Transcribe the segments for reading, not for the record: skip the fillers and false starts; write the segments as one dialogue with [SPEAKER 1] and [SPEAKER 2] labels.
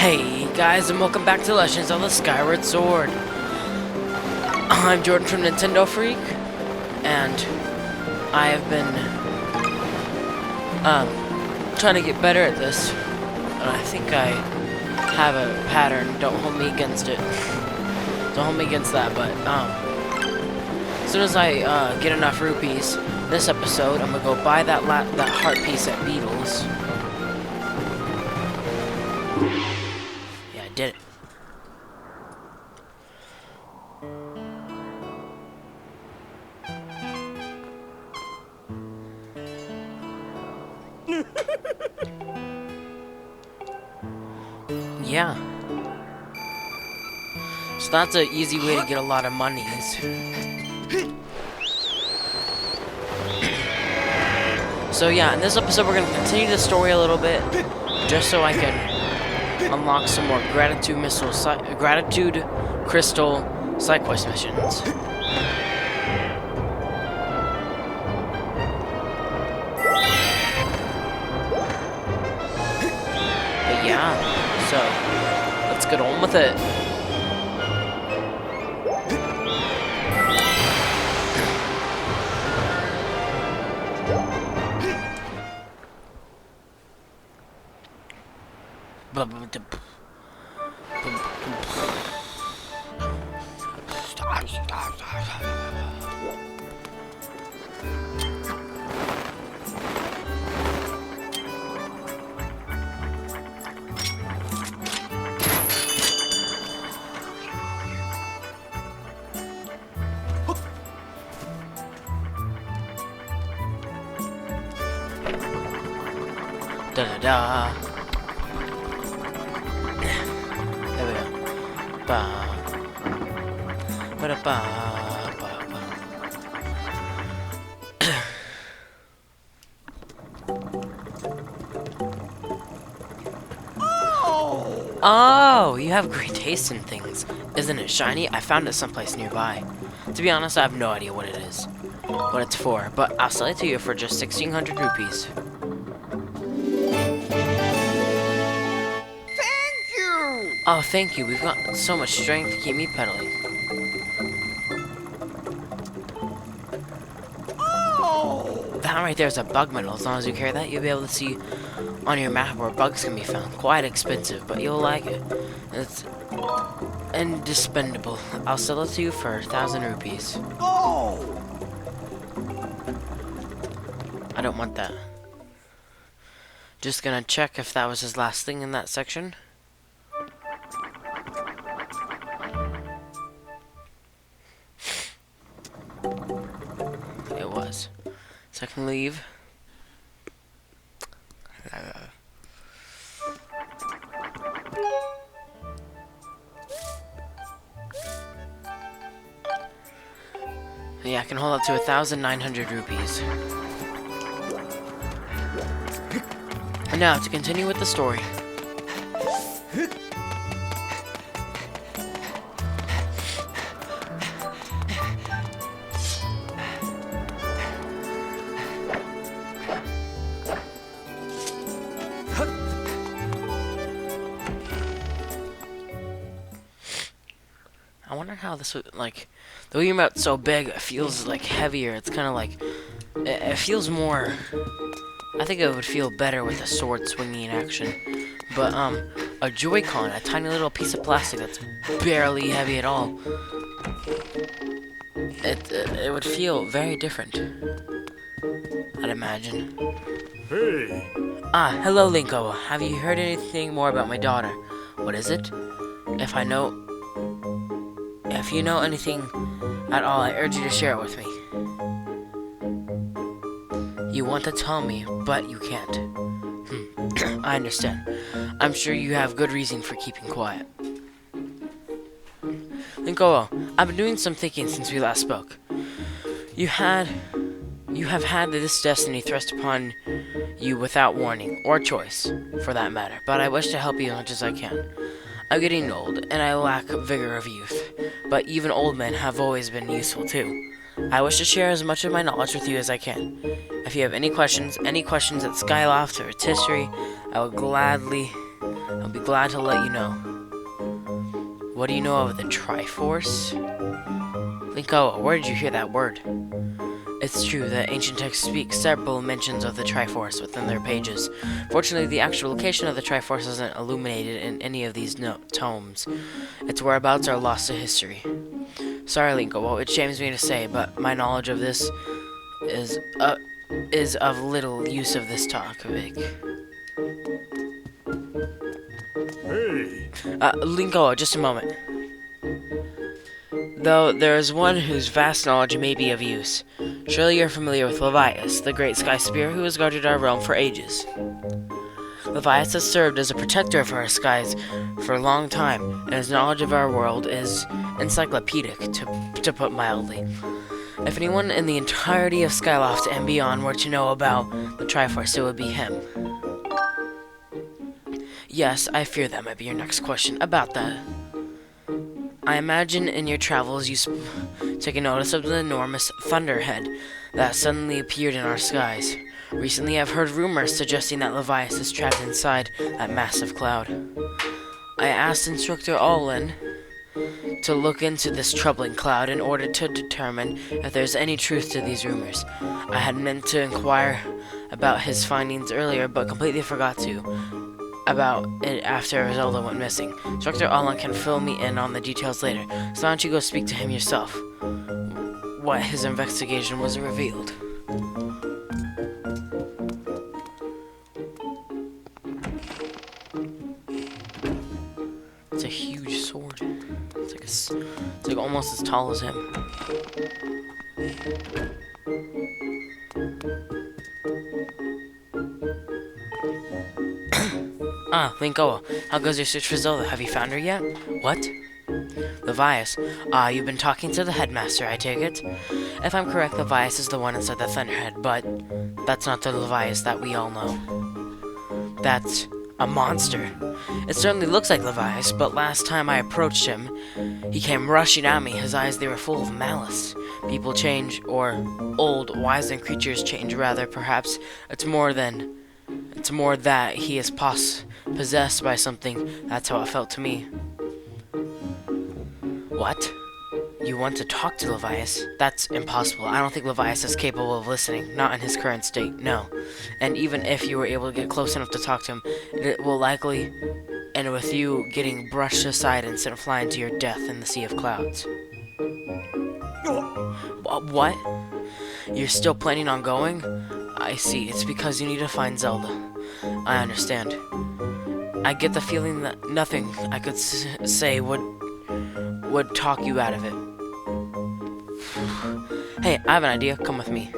[SPEAKER 1] Hey guys, and welcome back to Legends of the Skyward Sword. I'm Jordan from Nintendo Freak, and I have been trying to get better at this. And I think I have a pattern. Don't hold me against it. Don't hold me against that. But as soon as I get enough rupees this episode, I'm gonna go buy that heart piece at Beatles. Did it. Yeah. So that's an easy way to get a lot of monies. So yeah, in this episode we're going to continue the story a little bit, just so I can unlock some more gratitude crystal side quest missions. But yeah, so let's get on with it. Da da da. There we go. Ba. Ba da ba ba ba. Oh, you have great taste in things. Isn't it shiny? I found it someplace nearby. To be honest, I have no idea what it is. What it's for, but I'll sell it to you for just 1,600 rupees. Oh, thank you. We've got so much strength to keep me pedaling. Oh! That right there is a bug medal. As long as you carry that, you'll be able to see on your map where bugs can be found. Quite expensive, but you'll like it. It's indispensable. I'll sell it to you for 1,000 rupees. Oh! I don't want that. Just gonna check if that was his last thing in that section. It was. So I can leave. Yeah, I can hold up to 1,900 rupees. And now to continue with the story. I wonder how this would, like, the Wiimote's so big, it feels, like, heavier. It's kind of like, it feels more, I think it would feel better with a sword swinging action. But, a Joy-Con, a tiny little piece of plastic that's barely heavy at all, it would feel very different, I'd imagine.
[SPEAKER 2] Hey!
[SPEAKER 1] Ah, hello, Linko. Have you heard anything more about my daughter? What is it? If you know anything at all, I urge you to share it with me. You want to tell me, but you can't. I understand. I'm sure you have good reason for keeping quiet. Linko, I've been doing some thinking since we last spoke. You have had this destiny thrust upon you without warning, or choice, for that matter, but I wish to help you as much as I can. I'm getting old, and I lack vigor of youth, but even old men have always been useful too. I wish to share as much of my knowledge with you as I can. If you have any questions at Skyloft or its history, I will gladly I'll be glad to let you know. What do you know of the Triforce? Linko, where did you hear that word? It's true that ancient texts speak several mentions of the Triforce within their pages. Fortunately, the actual location of the Triforce isn't illuminated in any of these tomes. Its whereabouts are lost to history. Sorry, Linko, well, it shames me to say, but my knowledge of this is of little use of this topic.
[SPEAKER 2] Hey!
[SPEAKER 1] Linko, just a moment. Though there is one whose vast knowledge may be of use. Surely you're familiar with Levias, the great sky spear who has guarded our realm for ages. Levias has served as a protector of our skies for a long time, and his knowledge of our world is encyclopedic, to put mildly. If anyone in the entirety of Skyloft and beyond were to know about the Triforce, it would be him. Yes, I fear that might be your next question about that. I imagine in your travels you taken notice of the enormous thunderhead that suddenly appeared in our skies. Recently I've heard rumors suggesting that Levias is trapped inside that massive cloud. I asked Instructor Olin to look into this troubling cloud in order to determine if there's any truth to these rumors. I had meant to inquire about his findings earlier, but completely forgot to about it after Zelda went missing. Instructor Olin can fill me in on the details later, so why don't you go speak to him yourself? What his investigation was revealed. It's a huge sword. It's like almost as tall as him. Linko, how goes your search for Zelda? Have you found her yet? What? Levias. You've been talking to the headmaster, I take it? If I'm correct, Levias is the one inside the Thunderhead, but that's not the Levias that we all know. That's a monster. It certainly looks like Levias, but last time I approached him, he came rushing at me. His eyes, they were full of malice. People change, or old, wizened creatures change, rather, perhaps. It's more that he is possessed by something. That's how it felt to me. What? You want to talk to Levias? That's impossible. I don't think Levias is capable of listening. Not in his current state, no. And even if you were able to get close enough to talk to him, it will likely end with you getting brushed aside and sent flying to your death in the sea of clouds. What? You're still planning on going? I see. It's because you need to find Zelda. I understand. I get the feeling that nothing I could say would talk you out of it. Hey, I have an idea. Come with me.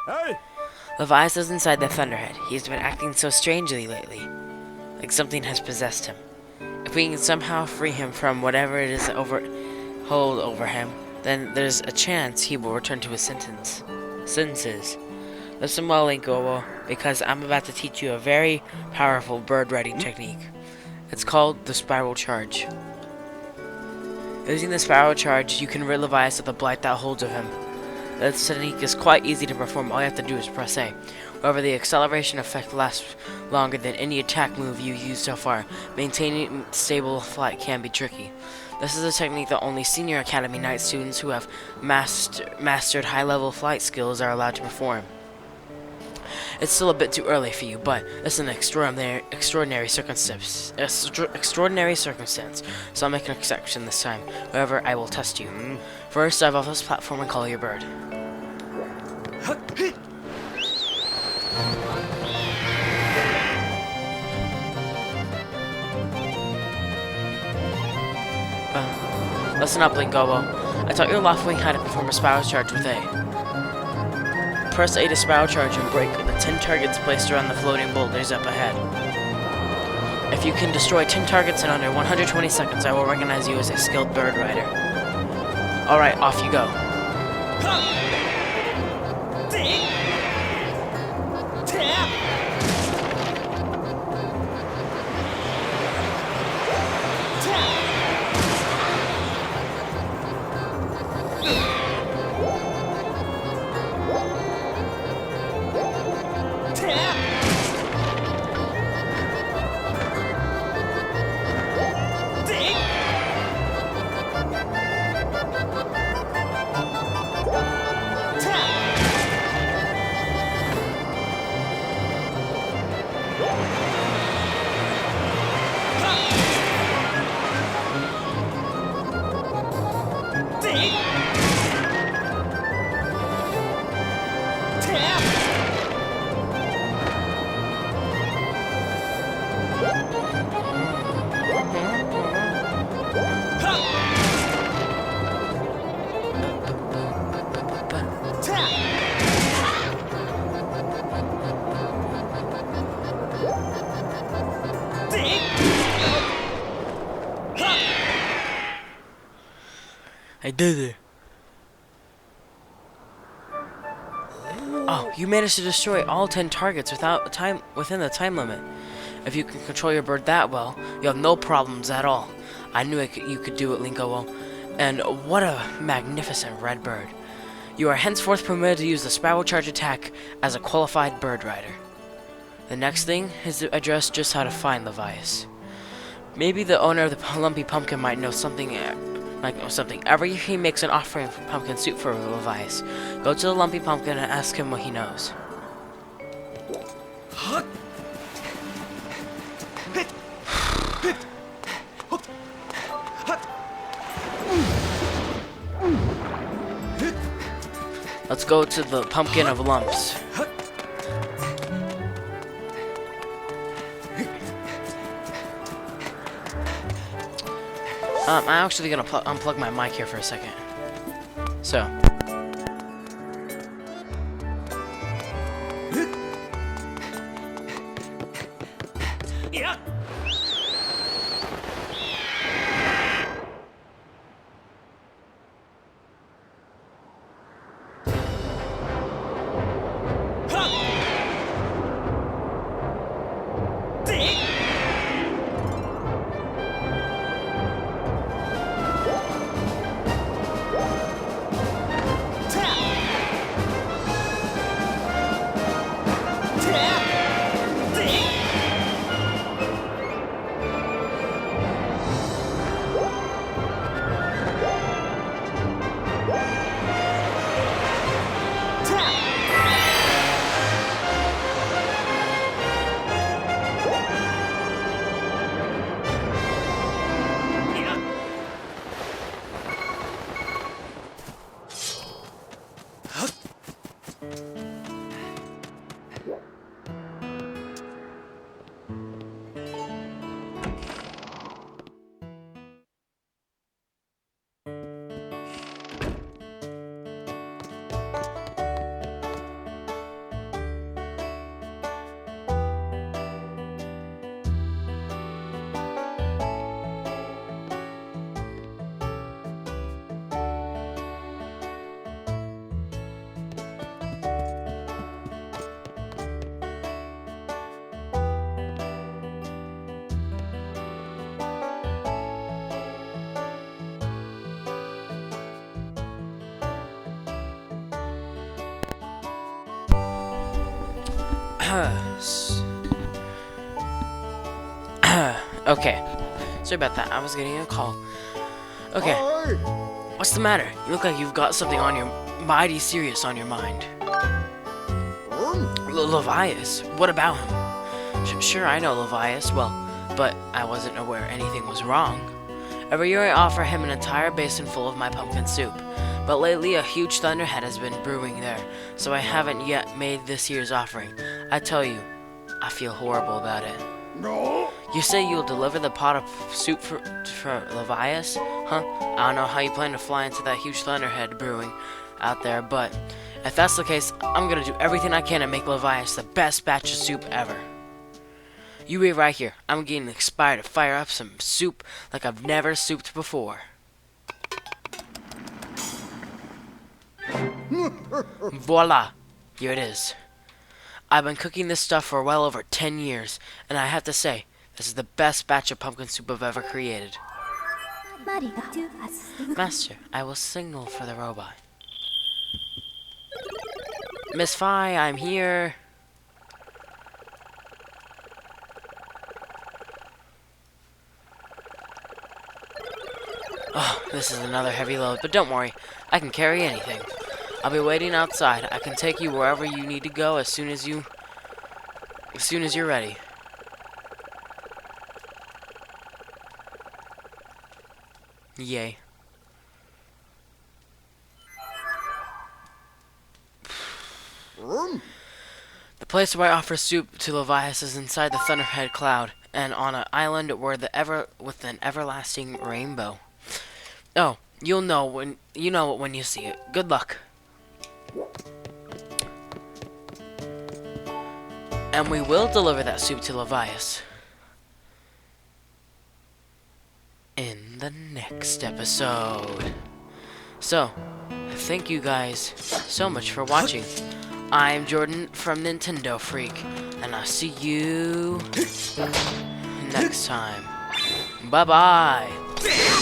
[SPEAKER 2] Hey!
[SPEAKER 1] Levias is inside the Thunderhead. He's been acting so strangely lately. Like something has possessed him. If we can somehow free him from whatever it is hold over him, then there's a chance he will return to his senses. Listen well, Linko, because I'm about to teach you a very powerful bird riding technique. It's called the Spiral Charge. Using the Spiral Charge, you can rid Levias of the blight that holds of him. This technique is quite easy to perform. All you have to do is press A. However, the acceleration effect lasts longer than any attack move you used so far. Maintaining stable flight can be tricky. This is a technique that only Senior Academy Knight students who have mastered high-level flight skills are allowed to perform. It's still a bit too early for you, but this is an extraordinary circumstance, so I'll make an exception this time. However, I will test you. First, dive off this platform and call your bird. Listen up, Linko. I taught your Loftwing how to perform a Spiral Charge with A. Press A to Spiral Charge and break the 10 targets placed around the floating boulders up ahead. If you can destroy 10 targets in under 120 seconds, I will recognize you as a skilled bird rider. Alright, off you go. I did it. Oh, you managed to destroy all 10 targets within the time limit. If you can control your bird that well, you have no problems at all. I knew you could do it, Linko. And what a magnificent red bird. You are henceforth permitted to use the spiral charge attack as a qualified bird rider. The next thing is to address just how to find Levias. Maybe the owner of the lumpy pumpkin might know something. Every year he makes an offering for pumpkin soup for Levias. Go to the lumpy pumpkin and ask him what he knows. Let's go to the pumpkin of lumps. I'm actually gonna unplug my mic here for a second. So. Yeah. Okay. Sorry about that. I was getting a call. Okay. What's the matter? You look like you've got something on your mighty serious on your mind. Levias? What about him? Sure, I know Levias, well, but I wasn't aware anything was wrong. Every year I offer him an entire basin full of my pumpkin soup, but lately a huge thunderhead has been brewing there, so I haven't yet made this year's offering. I tell you, I feel horrible about it.
[SPEAKER 2] No.
[SPEAKER 1] You say you'll deliver the pot of soup for Levias? Huh? I don't know how you plan to fly into that huge thunderhead brewing out there, but if that's the case, I'm gonna do everything I can to make Levias the best batch of soup ever. You wait right here. I'm getting inspired to fire up some soup like I've never souped before. Voila! Here it is. I've been cooking this stuff for well over 10 years, and I have to say, this is the best batch of pumpkin soup I've ever created. Master, I will signal for the robot. Miss Fi, I'm here. Oh, this is another heavy load, but don't worry, I can carry anything. I'll be waiting outside. I can take you wherever you need to go as soon as you're ready. Yay. The place where I offer soup to Levias is inside the Thunderhead Cloud, and on an island with an everlasting rainbow. Oh, you'll know when you see it. Good luck. And we will deliver that soup to Levias in the next episode. So, thank you guys so much for watching. I'm Jordan from Nintendo Freak, and I'll see you next time. Bye-bye.